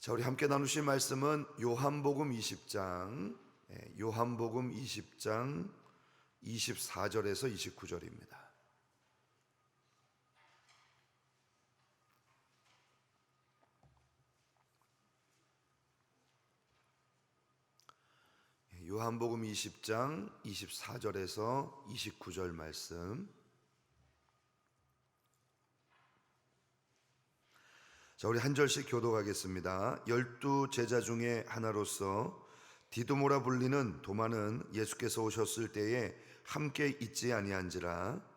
자, 우리 함께 나누실 말씀은 요한복음 20장, 요한복음 20장 24절에서 29절입니다. 요한복음 20장 24절에서 29절 말씀. 자, 우리 한 절씩 교독하겠습니다. 12 제자 중에 하나로서 디두모라 불리는 도마는 예수께서 오셨을 때에 함께 있지 아니한지라.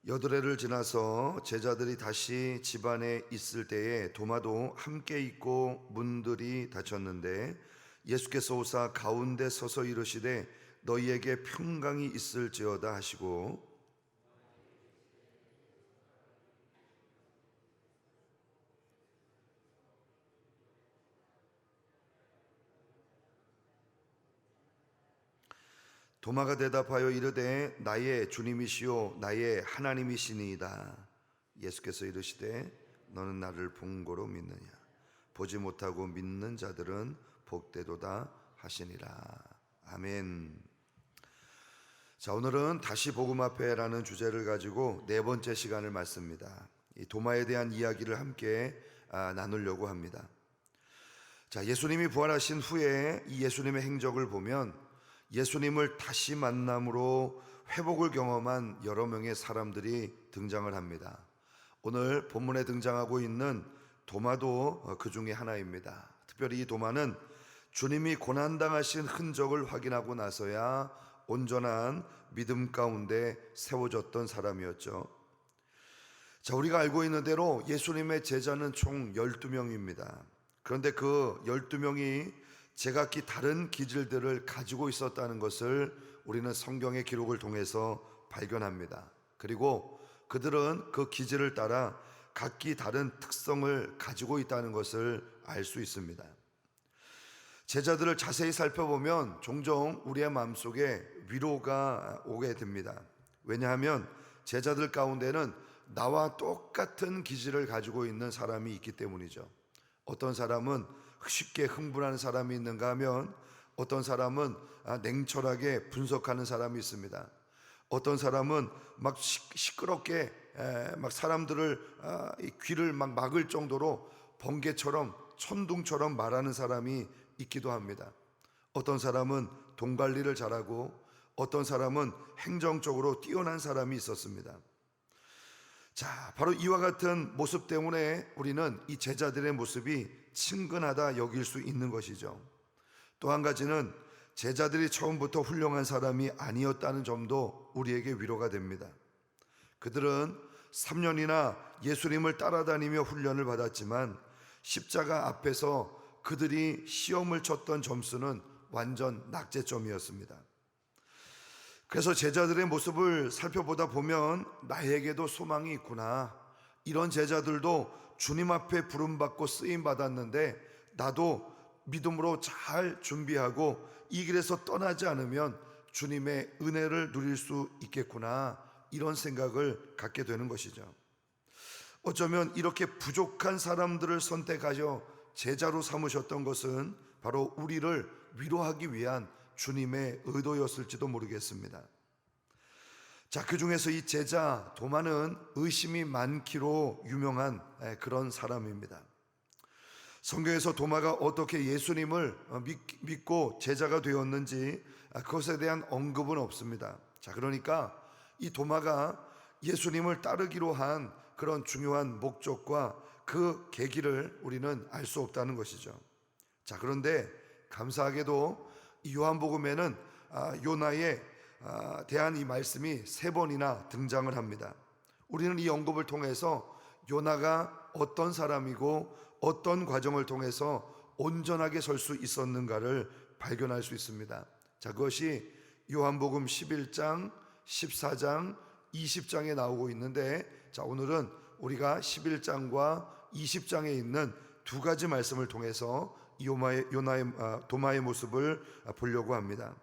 여드레를 지나서 제자들이 다시 집안에 있을 때에 도마도 함께 있고 문들이 닫혔는데 예수께서 오사 가운데 서서 이르시되 너희에게 평강이 있을지어다 하시고, 도마가 대답하여 이르되 나의 주님이시요 나의 하나님이시니이다. 예수께서 이르시되 너는 나를 본고로 믿느냐? 보지 못하고 믿는 자들은 복되도다 하시니라. 아멘. 자, 오늘은 다시 복음 앞에라는 주제를 가지고 네 번째 시간을 맞습니다. 이 도마에 대한 이야기를 함께 나누려고 합니다. 자, 예수님이 부활하신 후에 이 예수님의 행적을 보면 예수님을 다시 만남으로 회복을 경험한 여러 명의 사람들이 등장을 합니다. 오늘 본문에 등장하고 있는 도마도 그 중에 하나입니다. 특별히 이 도마는 주님이 고난당하신 흔적을 확인하고 나서야 온전한 믿음 가운데 세워졌던 사람이었죠. 자, 우리가 알고 있는 대로 예수님의 제자는 총 12명입니다. 그런데 그 12명이 제각기 다른 기질들을 가지고 있었다는 것을 우리는 성경의 기록을 통해서 발견합니다. 그리고 그들은 그 기질을 따라 각기 다른 특성을 가지고 있다는 것을 알 수 있습니다. 제자들을 자세히 살펴보면 종종 우리의 마음속에 위로가 오게 됩니다. 왜냐하면 제자들 가운데는 나와 똑같은 기질을 가지고 있는 사람이 있기 때문이죠. 어떤 사람은 쉽게 흥분하는 사람이 있는가 하면 어떤 사람은 냉철하게 분석하는 사람이 있습니다. 어떤 사람은 막 시끄럽게 막 사람들을 귀를 막 막을 정도로 번개처럼 천둥처럼 말하는 사람이 있기도 합니다. 어떤 사람은 돈 관리를 잘하고 어떤 사람은 행정적으로 뛰어난 사람이 있었습니다. 자, 바로 이와 같은 모습 때문에 우리는 이 제자들의 모습이 친근하다 여길 수 있는 것이죠. 또 한 가지는 제자들이 처음부터 훌륭한 사람이 아니었다는 점도 우리에게 위로가 됩니다. 그들은 3년이나 예수님을 따라다니며 훈련을 받았지만 십자가 앞에서 그들이 시험을 쳤던 점수는 완전 낙제점이었습니다. 그래서 제자들의 모습을 살펴보다 보면 나에게도 소망이 있구나, 이런 제자들도 주님 앞에 부름받고 쓰임받았는데 나도 믿음으로 잘 준비하고 이 길에서 떠나지 않으면 주님의 은혜를 누릴 수 있겠구나, 이런 생각을 갖게 되는 것이죠. 어쩌면 이렇게 부족한 사람들을 선택하여 제자로 삼으셨던 것은 바로 우리를 위로하기 위한 주님의 의도였을지도 모르겠습니다. 자, 그 중에서 이 제자 도마는 의심이 많기로 유명한 그런 사람입니다. 성경에서 도마가 어떻게 예수님을 믿고 제자가 되었는지 그것에 대한 언급은 없습니다. 자, 그러니까 이 도마가 예수님을 따르기로 한 그런 중요한 목적과 그 계기를 우리는 알 수 없다는 것이죠. 자, 그런데 감사하게도 이 요한복음에는 요나에 대한 이 말씀이 3번이나 등장을 합니다. 우리는 이 언급을 통해서 요나가 어떤 사람이고 어떤 과정을 통해서 온전하게 설 수 있었는가를 발견할 수 있습니다. 자, 그것이 요한복음 11장, 14장, 20장에 나오고 있는데, 자, 오늘은 우리가 11장과 20장에 있는 두 가지 말씀을 통해서 도마의 모습을 보려고 합니다.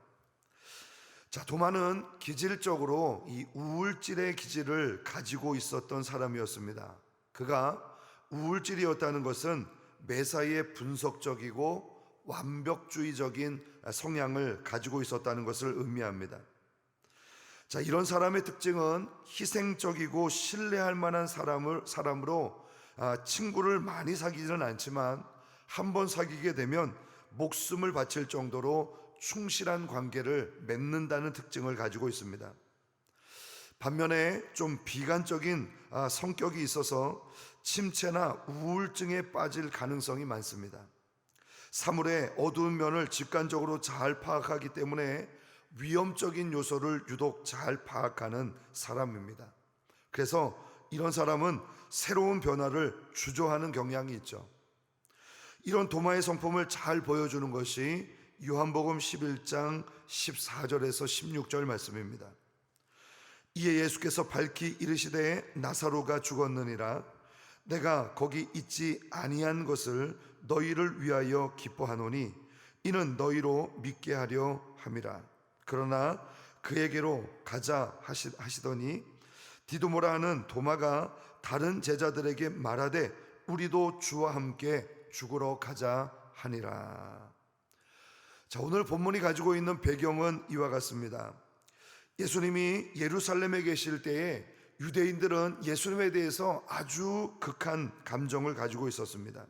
자, 도마는 기질적으로 이 우울질의 기질을 가지고 있었던 사람이었습니다. 그가 우울질이었다는 것은 매사에 분석적이고 완벽주의적인 성향을 가지고 있었다는 것을 의미합니다. 자, 이런 사람의 특징은 희생적이고 신뢰할 만한 사람으로 친구를 많이 사귀지는 않지만 한번 사귀게 되면 목숨을 바칠 정도로 충실한 관계를 맺는다는 특징을 가지고 있습니다. 반면에 좀 비관적인 성격이 있어서 침체나 우울증에 빠질 가능성이 많습니다. 사물의 어두운 면을 직관적으로 잘 파악하기 때문에 위험적인 요소를 유독 잘 파악하는 사람입니다. 그래서 이런 사람은 새로운 변화를 주저하는 경향이 있죠. 이런 도마의 성품을 잘 보여주는 것이 요한복음 11장 14절에서 16절 말씀입니다. 이에 예수께서 밝히 이르시되 나사로가 죽었느니라. 내가 거기 있지 아니한 것을 너희를 위하여 기뻐하노니 이는 너희로 믿게 하려 함이라. 그러나 그에게로 가자 하시더니 디두모라 하는 도마가 다른 제자들에게 말하되 우리도 주와 함께 죽으러 가자 하니라. 자, 오늘 본문이 가지고 있는 배경은 이와 같습니다. 예수님이 예루살렘에 계실 때에 유대인들은 예수님에 대해서 아주 극한 감정을 가지고 있었습니다.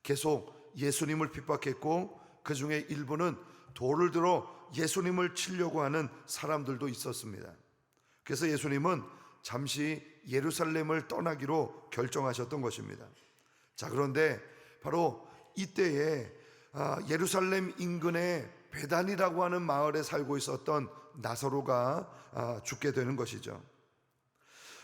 계속 예수님을 핍박했고 그 중에 일부는 돌을 들어 예수님을 치려고 하는 사람들도 있었습니다. 그래서 예수님은 잠시 예루살렘을 떠나기로 결정하셨던 것입니다. 자, 그런데 바로 이때에 예루살렘 인근의 베단이라고 하는 마을에 살고 있었던 나사로가 죽게 되는 것이죠.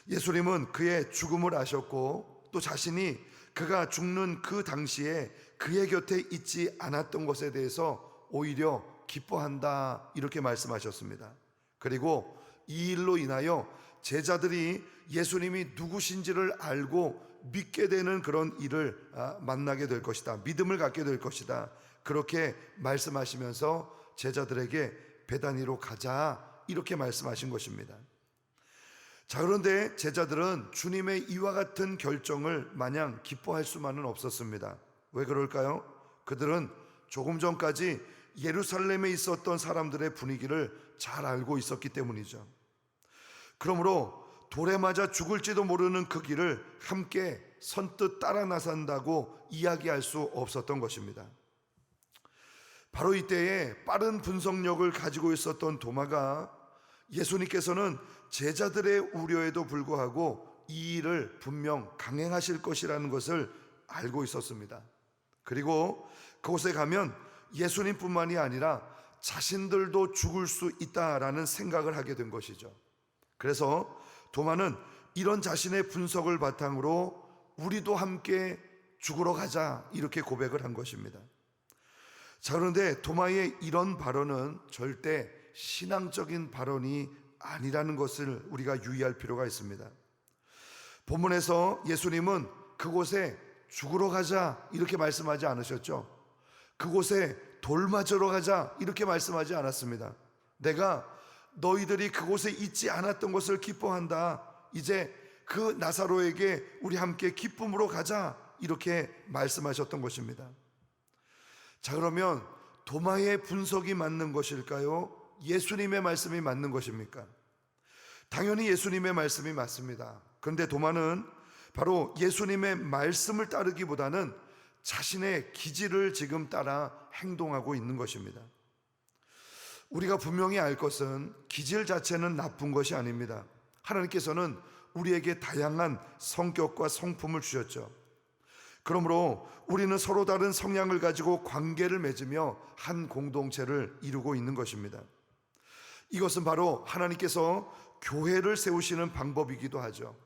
예수님은 그의 죽음을 아셨고 또 자신이 그가 죽는 그 당시에 그의 곁에 있지 않았던 것에 대해서 오히려 기뻐한다 이렇게 말씀하셨습니다. 그리고 이 일로 인하여 제자들이 예수님이 누구신지를 알고 믿게 되는 그런 일을 만나게 될 것이다, 믿음을 갖게 될 것이다, 그렇게 말씀하시면서 제자들에게 베다니로 가자 이렇게 말씀하신 것입니다. 자, 그런데 제자들은 주님의 이와 같은 결정을 마냥 기뻐할 수만은 없었습니다. 왜 그럴까요? 그들은 조금 전까지 예루살렘에 있었던 사람들의 분위기를 잘 알고 있었기 때문이죠. 그러므로 돌에 맞아 죽을지도 모르는 그 길을 함께 선뜻 따라 나선다고 이야기할 수 없었던 것입니다. 바로 이때에 빠른 분석력을 가지고 있었던 도마가 예수님께서는 제자들의 우려에도 불구하고 이 일을 분명 강행하실 것이라는 것을 알고 있었습니다. 그리고 그곳에 가면 예수님뿐만이 아니라 자신들도 죽을 수 있다라는 생각을 하게 된 것이죠. 그래서 도마는 이런 자신의 분석을 바탕으로 우리도 함께 죽으러 가자 이렇게 고백을 한 것입니다. 자, 그런데 도마의 이런 발언은 절대 신앙적인 발언이 아니라는 것을 우리가 유의할 필요가 있습니다. 본문에서 예수님은 그곳에 죽으러 가자 이렇게 말씀하지 않으셨죠. 그곳에 돌 맞으러 가자 이렇게 말씀하지 않았습니다. 내가 너희들이 그곳에 있지 않았던 것을 기뻐한다, 이제 그 나사로에게 우리 함께 기쁨으로 가자 이렇게 말씀하셨던 것입니다. 자, 그러면 도마의 분석이 맞는 것일까요? 예수님의 말씀이 맞는 것입니까? 당연히 예수님의 말씀이 맞습니다. 그런데 도마는 바로 예수님의 말씀을 따르기보다는 자신의 기질을 지금 따라 행동하고 있는 것입니다. 우리가 분명히 알 것은 기질 자체는 나쁜 것이 아닙니다. 하나님께서는 우리에게 다양한 성격과 성품을 주셨죠. 그러므로 우리는 서로 다른 성향을 가지고 관계를 맺으며 한 공동체를 이루고 있는 것입니다. 이것은 바로 하나님께서 교회를 세우시는 방법이기도 하죠.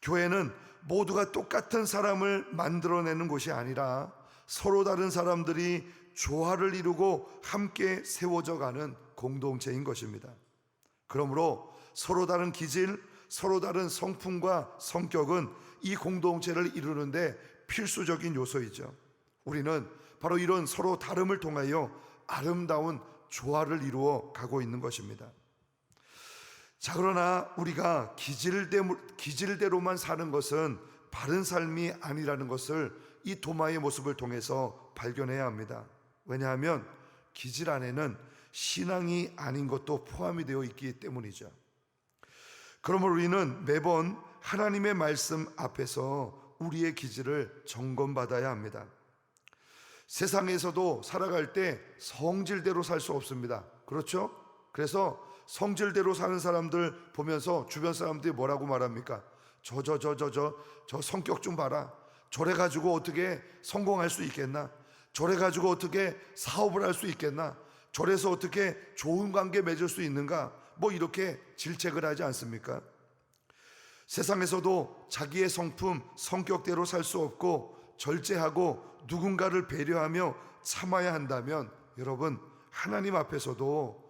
교회는 모두가 똑같은 사람을 만들어내는 곳이 아니라 서로 다른 사람들이 조화를 이루고 함께 세워져 가는 공동체인 것입니다. 그러므로 서로 다른 기질, 서로 다른 성품과 성격은 이 공동체를 이루는데 필수적인 요소이죠. 우리는 바로 이런 서로 다름을 통하여 아름다운 조화를 이루어 가고 있는 것입니다. 자, 그러나 우리가 기질대로만 사는 것은 바른 삶이 아니라는 것을 이 도마의 모습을 통해서 발견해야 합니다. 왜냐하면 기질 안에는 신앙이 아닌 것도 포함이 되어 있기 때문이죠. 그러므로 우리는 매번 하나님의 말씀 앞에서 우리의 기질을 점검받아야 합니다. 세상에서도 살아갈 때 성질대로 살 수 없습니다. 그렇죠? 그래서 성질대로 사는 사람들 보면서 주변 사람들이 뭐라고 말합니까? 저 성격 좀 봐라. 저래 가지고 어떻게 성공할 수 있겠나? 저래 가지고 어떻게 사업을 할 수 있겠나? 저래서 어떻게 좋은 관계 맺을 수 있는가? 뭐 이렇게 질책을 하지 않습니까? 세상에서도 자기의 성품, 성격대로 살 수 없고 절제하고 누군가를 배려하며 참아야 한다면 여러분, 하나님 앞에서도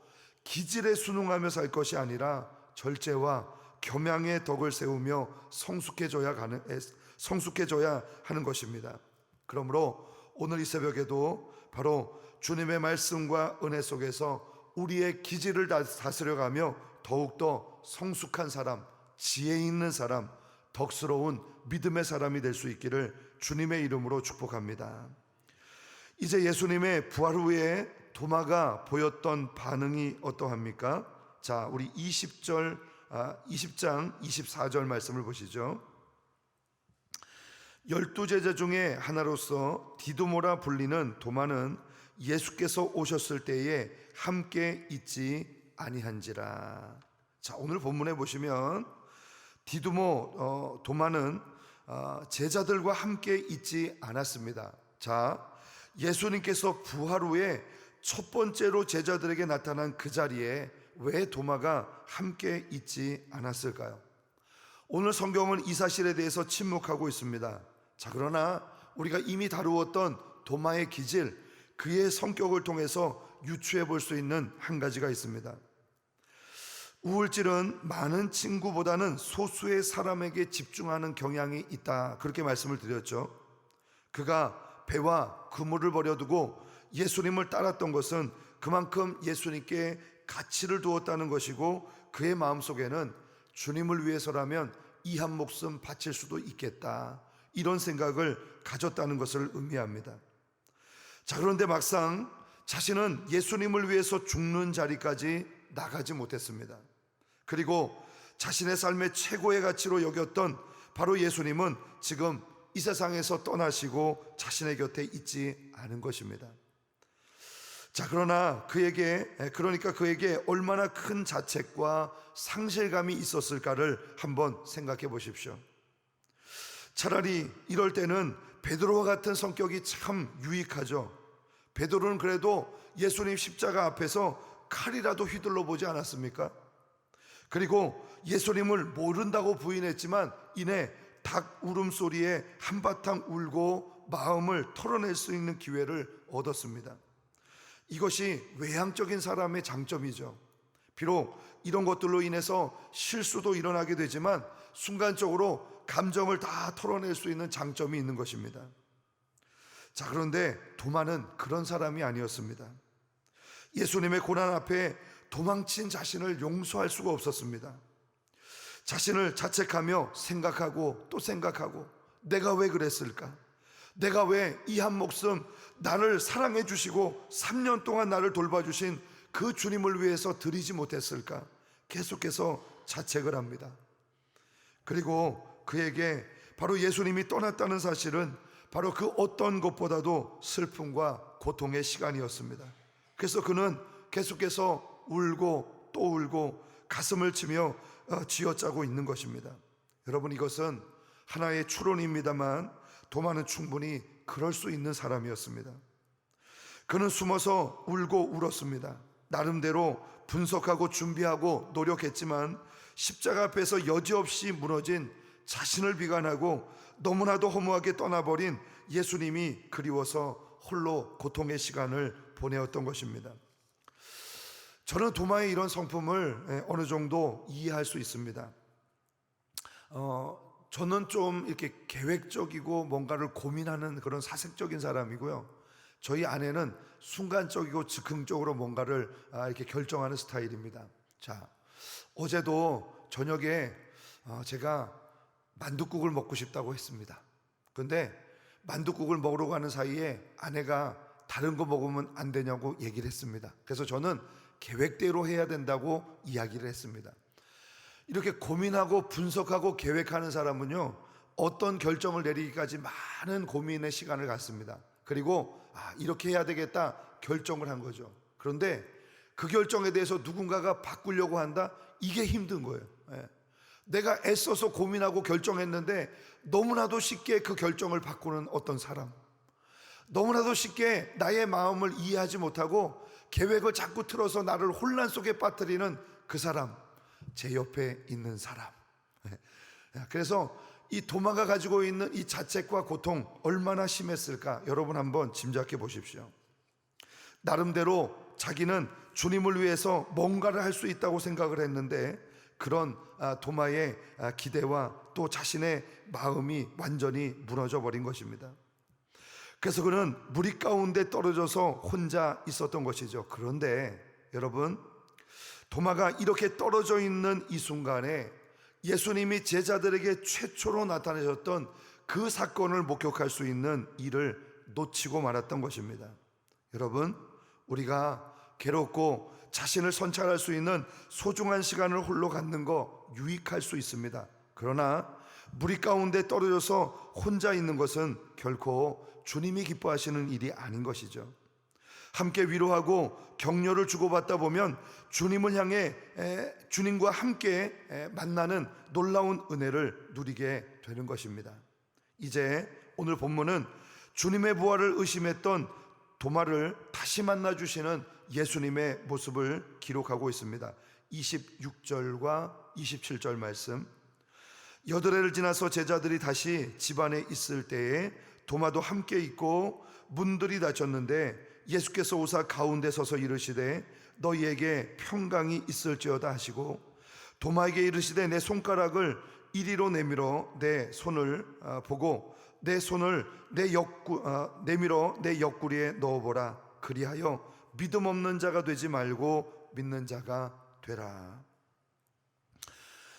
기질에 순응하며 살 것이 아니라 절제와 겸양의 덕을 세우며 성숙해져야 하는 것입니다. 그러므로 오늘 이 새벽에도 바로 주님의 말씀과 은혜 속에서 우리의 기질을 다스려가며 더욱더 성숙한 사람, 지혜 있는 사람, 덕스러운 믿음의 사람이 될 수 있기를 주님의 이름으로 축복합니다. 이제 예수님의 부활 후에 도마가 보였던 반응이 어떠합니까? 자, 우리 20장 24절 말씀을 보시죠. 12제자 중에 하나로서 디두모라 불리는 도마는 예수께서 오셨을 때에 함께 있지 아니한지라. 자, 오늘 본문에 보시면 도마는 제자들과 함께 있지 않았습니다. 자, 예수님께서 부활 후에 첫 번째로 제자들에게 나타난 그 자리에 왜 도마가 함께 있지 않았을까요? 오늘 성경은 이 사실에 대해서 침묵하고 있습니다. 자, 그러나 우리가 이미 다루었던 도마의 기질, 그의 성격을 통해서 유추해 볼 수 있는 한 가지가 있습니다. 우울질은 많은 친구보다는 소수의 사람에게 집중하는 경향이 있다, 그렇게 말씀을 드렸죠. 그가 배와 그물을 버려두고 예수님을 따랐던 것은 그만큼 예수님께 가치를 두었다는 것이고, 그의 마음속에는 주님을 위해서라면 이 한 목숨 바칠 수도 있겠다, 이런 생각을 가졌다는 것을 의미합니다. 자, 그런데 막상 자신은 예수님을 위해서 죽는 자리까지 나가지 못했습니다. 그리고 자신의 삶의 최고의 가치로 여겼던 바로 예수님은 지금 이 세상에서 떠나시고 자신의 곁에 있지 않은 것입니다. 자, 그러나 그에게 얼마나 큰 자책과 상실감이 있었을까를 한번 생각해 보십시오. 차라리 이럴 때는 베드로와 같은 성격이 참 유익하죠. 베드로는 그래도 예수님 십자가 앞에서 칼이라도 휘둘러 보지 않았습니까? 그리고 예수님을 모른다고 부인했지만 이내 닭 울음소리에 한바탕 울고 마음을 털어낼 수 있는 기회를 얻었습니다. 이것이 외향적인 사람의 장점이죠. 비록 이런 것들로 인해서 실수도 일어나게 되지만 순간적으로 감정을 다 털어낼 수 있는 장점이 있는 것입니다. 자, 그런데 도마는 그런 사람이 아니었습니다. 예수님의 고난 앞에 도망친 자신을 용서할 수가 없었습니다. 자신을 자책하며 생각하고 또 생각하고, 내가 왜 그랬을까? 내가 왜 이 한 목숨 나를 사랑해 주시고 3년 동안 나를 돌봐주신 그 주님을 위해서 드리지 못했을까? 계속해서 자책을 합니다. 그리고 그에게 바로 예수님이 떠났다는 사실은 바로 그 어떤 것보다도 슬픔과 고통의 시간이었습니다. 그래서 그는 계속해서 울고 또 울고 가슴을 치며 쥐어짜고 있는 것입니다. 여러분, 이것은 하나의 추론입니다만 도마는 충분히 그럴 수 있는 사람이었습니다. 그는 숨어서 울고 울었습니다. 나름대로 분석하고 준비하고 노력했지만 십자가 앞에서 여지없이 무너진 자신을 비관하고 너무나도 허무하게 떠나버린 예수님이 그리워서 홀로 고통의 시간을 보내었던 것입니다. 저는 도마의 이런 성품을 어느 정도 이해할 수 있습니다. 저는 좀 이렇게 계획적이고 뭔가를 고민하는 그런 사색적인 사람이고요. 저희 아내는 순간적이고 즉흥적으로 뭔가를 이렇게 결정하는 스타일입니다. 자, 어제도 저녁에 제가 만둣국을 먹고 싶다고 했습니다. 근데 만둣국을 먹으러 가는 사이에 아내가 다른 거 먹으면 안 되냐고 얘기를 했습니다. 그래서 저는 계획대로 해야 된다고 이야기를 했습니다. 이렇게 고민하고 분석하고 계획하는 사람은요, 어떤 결정을 내리기까지 많은 고민의 시간을 갖습니다. 그리고 이렇게 해야 되겠다 결정을 한 거죠. 그런데 그 결정에 대해서 누군가가 바꾸려고 한다? 이게 힘든 거예요. 내가 애써서 고민하고 결정했는데 너무나도 쉽게 그 결정을 바꾸는 어떤 사람, 너무나도 쉽게 나의 마음을 이해하지 못하고 계획을 자꾸 틀어서 나를 혼란 속에 빠뜨리는 그 사람, 제 옆에 있는 사람. 그래서 이 도마가 가지고 있는 이 자책과 고통 얼마나 심했을까 여러분 한번 짐작해 보십시오. 나름대로 자기는 주님을 위해서 뭔가를 할 수 있다고 생각을 했는데 그런 도마의 기대와 또 자신의 마음이 완전히 무너져 버린 것입니다. 그래서 그는 무리 가운데 떨어져서 혼자 있었던 것이죠. 그런데 여러분, 도마가 이렇게 떨어져 있는 이 순간에 예수님이 제자들에게 최초로 나타내셨던 그 사건을 목격할 수 있는 일을 놓치고 말았던 것입니다. 여러분, 우리가 괴롭고 자신을 선찰할 수 있는 소중한 시간을 홀로 갖는 거 유익할 수 있습니다. 그러나 무리 가운데 떨어져서 혼자 있는 것은 결코 주님이 기뻐하시는 일이 아닌 것이죠. 함께 위로하고 격려를 주고받다 보면 주님을 향해 주님과 함께 만나는 놀라운 은혜를 누리게 되는 것입니다. 이제 오늘 본문은 주님의 부활을 의심했던 도마를 다시 만나 주시는 예수님의 모습을 기록하고 있습니다. 26절과 27절 말씀. 여드레를 지나서 제자들이 다시 집안에 있을 때에 도마도 함께 있고 문들이 닫혔는데 예수께서 오사 가운데 서서 이르시되 너희에게 평강이 있을지어다 하시고 도마에게 이르시되 내 손가락을 이리로 내밀어 내 손을 보고 내 손을 내밀어 내 옆구리에 넣어보라. 그리하여 믿음 없는 자가 되지 말고 믿는 자가 되라.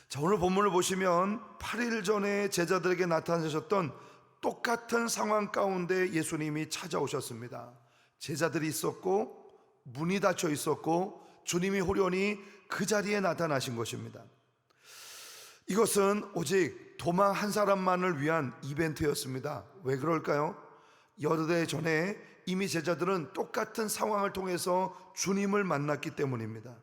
자, 오늘 본문을 보시면 8일 전에 제자들에게 나타나셨던 똑같은 상황 가운데 예수님이 찾아오셨습니다. 제자들이 있었고 문이 닫혀 있었고 주님이 호련히 그 자리에 나타나신 것입니다. 이것은 오직 도마 한 사람만을 위한 이벤트였습니다. 왜 그럴까요? 여러 전에 이미 제자들은 똑같은 상황을 통해서 주님을 만났기 때문입니다.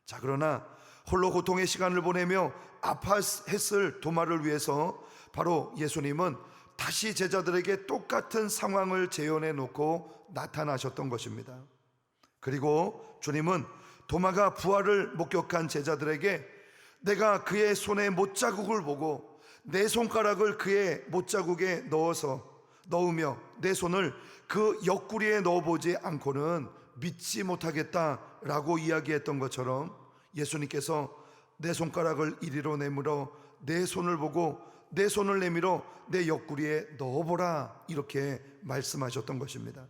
자, 그러나 홀로 고통의 시간을 보내며 아파했을 도마를 위해서 바로 예수님은 다시 제자들에게 똑같은 상황을 재현해 놓고 나타나셨던 것입니다. 그리고 주님은 도마가 부활을 목격한 제자들에게 내가 그의 손에 못자국을 보고 내 손가락을 그의 못자국에 넣으며 내 손을 그 옆구리에 넣어보지 않고는 믿지 못하겠다라고 이야기했던 것처럼 예수님께서 내 손가락을 이리로 내밀어 내 손을 보고 내 손을 내밀어 내 옆구리에 넣어보라 이렇게 말씀하셨던 것입니다.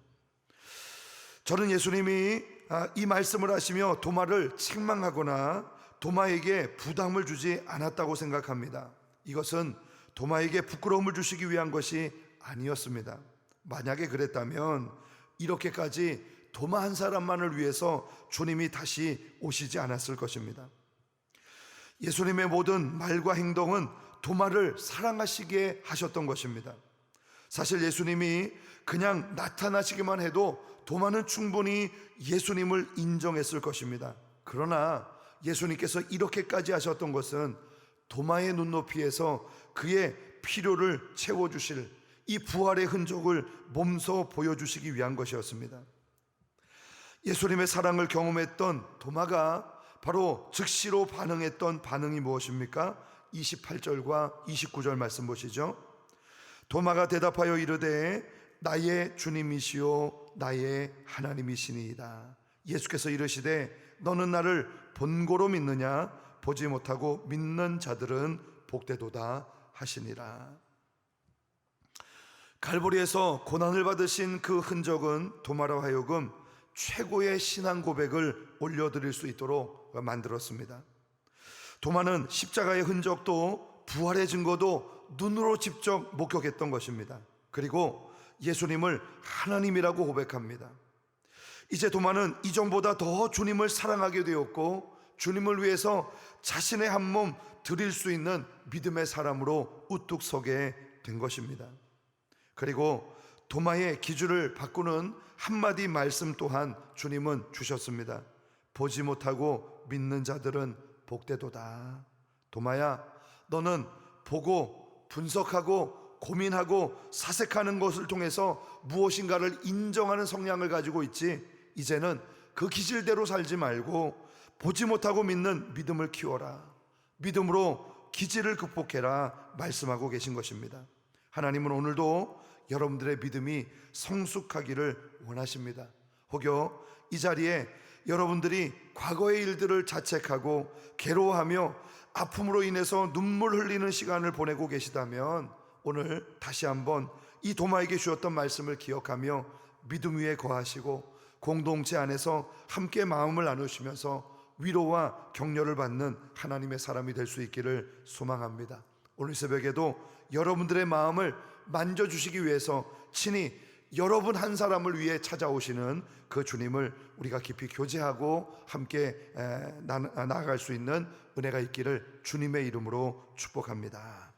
저는 예수님이 이 말씀을 하시며 도마를 책망하거나 도마에게 부담을 주지 않았다고 생각합니다. 이것은 도마에게 부끄러움을 주시기 위한 것이 아니었습니다. 만약에 그랬다면 이렇게까지 도마 한 사람만을 위해서 주님이 다시 오시지 않았을 것입니다. 예수님의 모든 말과 행동은 도마를 사랑하시게 하셨던 것입니다. 사실 예수님이 그냥 나타나시기만 해도 도마는 충분히 예수님을 인정했을 것입니다. 그러나 예수님께서 이렇게까지 하셨던 것은 도마의 눈높이에서 그의 필요를 채워주실 이 부활의 흔적을 몸소 보여주시기 위한 것이었습니다. 예수님의 사랑을 경험했던 도마가 바로 즉시로 반응했던 반응이 무엇입니까? 28절과 29절 말씀 보시죠. 도마가 대답하여 이르되 나의 주님이시요 나의 하나님이시니이다. 예수께서 이르시되 너는 나를 본고로 믿느냐? 보지 못하고 믿는 자들은 복되도다. 하시니라. 갈보리에서 고난을 받으신 그 흔적은 도마로 하여금 최고의 신앙 고백을 올려드릴 수 있도록 만들었습니다. 도마는 십자가의 흔적도 부활의 증거도 눈으로 직접 목격했던 것입니다. 그리고 예수님을 하나님이라고 고백합니다. 이제 도마는 이전보다 더 주님을 사랑하게 되었고, 주님을 위해서 자신의 한 몸 드릴 수 있는 믿음의 사람으로 우뚝 서게 된 것입니다. 그리고 도마의 기준을 바꾸는 한마디 말씀 또한 주님은 주셨습니다. 보지 못하고 믿는 자들은 복되도다. 도마야, 너는 보고 분석하고 고민하고 사색하는 것을 통해서 무엇인가를 인정하는 성향을 가지고 있지, 이제는 그 기질대로 살지 말고 보지 못하고 믿는 믿음을 키워라. 믿음으로 기질을 극복해라 말씀하고 계신 것입니다. 하나님은 오늘도 여러분들의 믿음이 성숙하기를 원하십니다. 혹여 이 자리에 여러분들이 과거의 일들을 자책하고 괴로워하며 아픔으로 인해서 눈물 흘리는 시간을 보내고 계시다면, 오늘 다시 한번 이 도마에게 주었던 말씀을 기억하며 믿음 위에 거하시고 공동체 안에서 함께 마음을 나누시면서 위로와 격려를 받는 하나님의 사람이 될 수 있기를 소망합니다. 오늘 새벽에도 여러분들의 마음을 만져주시기 위해서 친히 여러분 한 사람을 위해 찾아오시는 그 주님을 우리가 깊이 교제하고 함께 나아갈 수 있는 은혜가 있기를 주님의 이름으로 축복합니다.